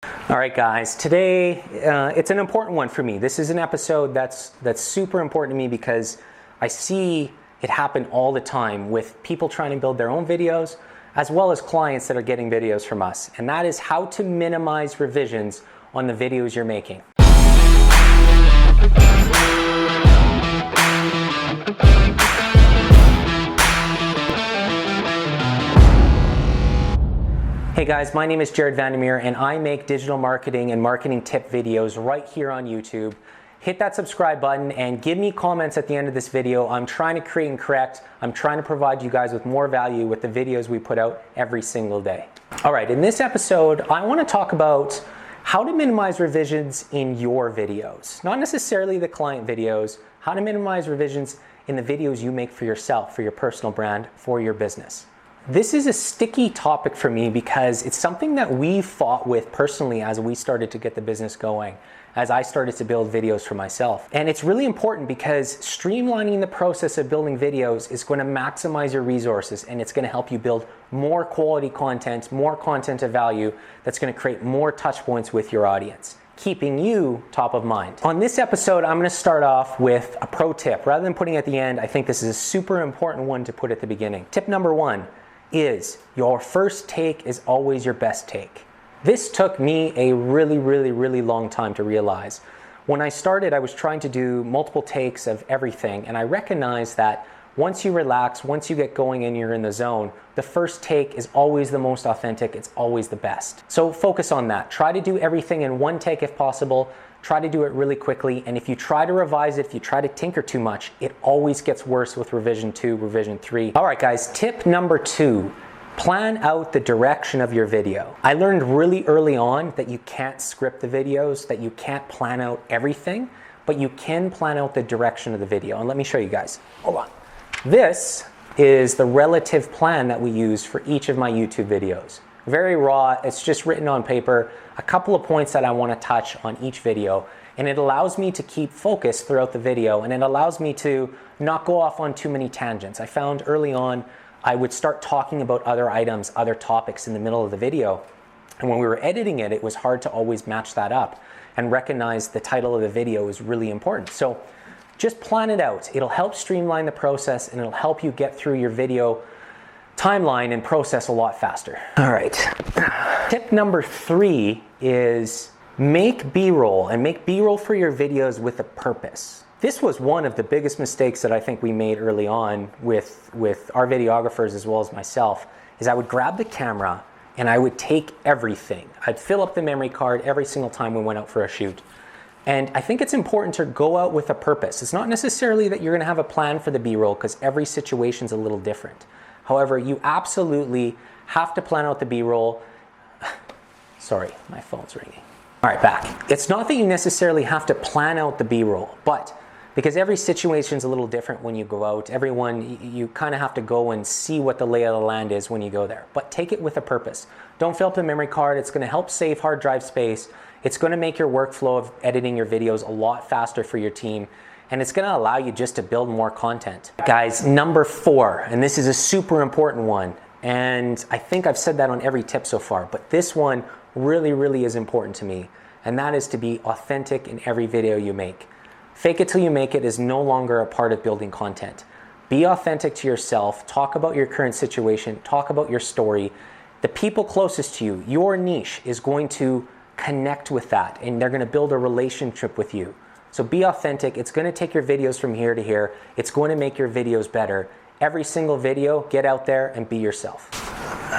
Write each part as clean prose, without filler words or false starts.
All right, guys, today it's an important one for me. This is an episode that's super important to me because I see it happen all the time with people trying to build their own videos as well as clients that are getting videos from us. And that is how to minimize revisions on the videos you're making. Hey guys, my name is VanderMeer and I make digital marketing and marketing tip videos right here on YouTube. Hit that subscribe button and give me comments at the end of this video. I'm trying to create and correct. I'm trying to provide you guys with more value with the videos we put out every single day. All right, in this episode, I want to talk about how to minimize revisions in your videos. Not necessarily the client videos, how to minimize revisions in the videos you make for yourself, for your personal brand, for your business. This is a sticky topic for me because it's something that we fought with personally as we started to get the business going, as I started to build videos for myself. And it's really important because streamlining the process of building videos is going to maximize your resources and it's going to help you build more quality content, more content of value that's going to create more touch points with your audience, keeping you top of mind. On this episode, I'm going to start off with a pro tip. Rather than putting it at the end, I think this is a super important one to put at the beginning. Tip number one is your first take is always your best take. This took me a really long time to realize. When I started, I was trying to do multiple takes of everything, and I recognized that once you relax, once you get going and you're in the zone, the first take is always the most authentic, it's always the best. So focus on that. Try to do everything in one take if possible. Try to do it really quickly, and if you try to revise it, if you try to tinker too much, it always gets worse with revision 2, revision 3. All right, guys, tip number 2, plan out the direction of your video. I learned really early on that you can't script the videos, that you can't plan out everything, but you can plan out the direction of the video. And let me show you guys. Hold on. This is the relative plan that we use for each of my YouTube videos. Very raw, it's just written on paper, a couple of points that I want to touch on each video, and it allows me to keep focus throughout the video, and it allows me to not go off on too many tangents. I found early on I would start talking about other items, other topics in the middle of the video, and when we were editing it, it was hard to always match that up and recognize the title of the video is really important. So just plan it out. It'll help streamline the process and it'll help you get through your video timeline and process a lot faster. All right. Tip number 3 is make B-roll, and make B-roll for your videos with a purpose. This was one of the biggest mistakes that I think we made early on with our videographers as well as myself, is I would grab the camera and I would take everything. I'd fill up the memory card every single time we went out for a shoot. And I think it's important to go out with a purpose. It's not necessarily that you're gonna have a plan for the B-roll because every situation's a little different. However, you absolutely have to plan out the B-roll. Sorry, my phone's ringing. All right, back. It's not that you necessarily have to plan out the B-roll, but because every situation's a little different when you go out, you kind of have to go and see what the lay of the land is when you go there. But take it with a purpose. Don't fill up the memory card. It's going to help save hard drive space. It's going to make your workflow of editing your videos a lot faster for your team. And it's going to allow you just to build more content. Guys, number 4, and this is a super important one, and I think I've said that on every tip so far, but this one really is important to me, and that is to be authentic in every video you make. Fake it till you make it is no longer a part of building content. Be authentic to yourself, talk about your current situation, talk about your story. The people closest to you, your niche, is going to connect with that, and they're going to build a relationship with you. So be authentic. It's going to take your videos from here to here. It's going to make your videos better. Every single video, get out there and be yourself.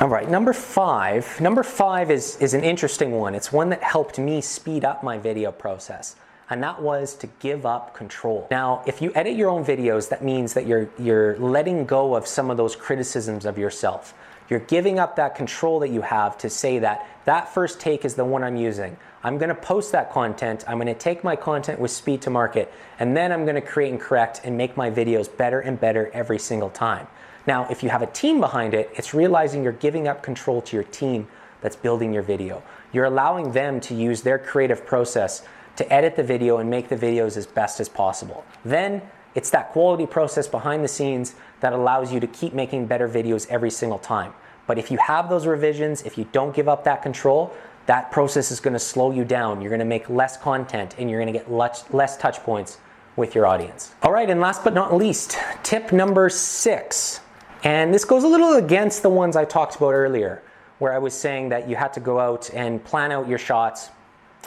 All right, number 5. Number 5 is an interesting one. It's one that helped me speed up my video process, and that was to give up control. Now, if you edit your own videos, that means that you're letting go of some of those criticisms of yourself. You're giving up that control that you have to say that first take is the one I'm using. I'm going to post that content. I'm going to take my content with speed to market, and then I'm going to create and correct and make my videos better and better every single time. Now, if you have a team behind it, it's realizing you're giving up control to your team that's building your video. You're allowing them to use their creative process to edit the video and make the videos as best as possible. Then it's that quality process behind the scenes that allows you to keep making better videos every single time. But if you have those revisions, if you don't give up that control, that process is going to slow you down. You're going to make less content and you're going to get less touch points with your audience. All right, and last but not least, tip number 6. And this goes a little against the ones I talked about earlier, where I was saying that you had to go out and plan out your shots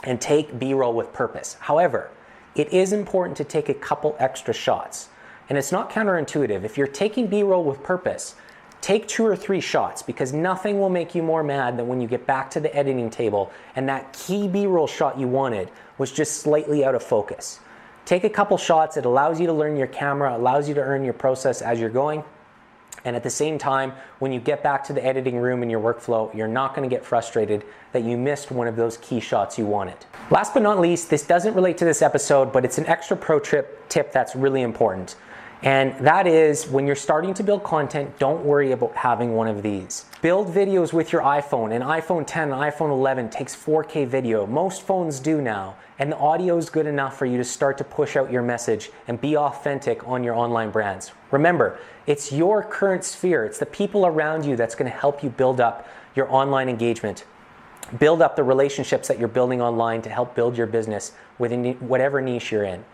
and take B-roll with purpose. However, it is important to take a couple extra shots. And it's not counterintuitive. If you're taking B-roll with purpose, take 2 or 3 shots, because nothing will make you more mad than when you get back to the editing table and that key B-roll shot you wanted was just slightly out of focus. Take a couple shots. It allows you to learn your camera, allows you to earn your process as you're going. And at the same time, when you get back to the editing room in your workflow, you're not going to get frustrated that you missed one of those key shots you wanted. Last but not least, this doesn't relate to this episode, but it's an extra pro tip that's really important. And that is, when you're starting to build content, don't worry about having one of these. Build videos with your iPhone. An iPhone 10, an iPhone 11 takes 4K video. Most phones do now. And the audio is good enough for you to start to push out your message and be authentic on your online brands. Remember, it's your current sphere. It's the people around you that's going to help you build up your online engagement. Build up the relationships that you're building online to help build your business within whatever niche you're in.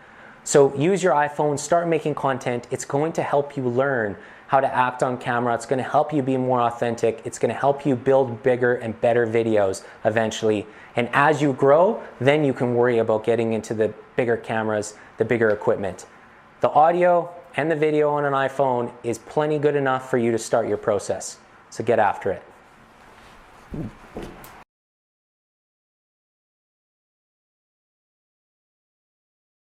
So use your iPhone, start making content. It's going to help you learn how to act on camera. It's going to help you be more authentic. It's going to help you build bigger and better videos eventually. And as you grow, then you can worry about getting into the bigger cameras, the bigger equipment. The audio and the video on an iPhone is plenty good enough for you to start your process. So get after it.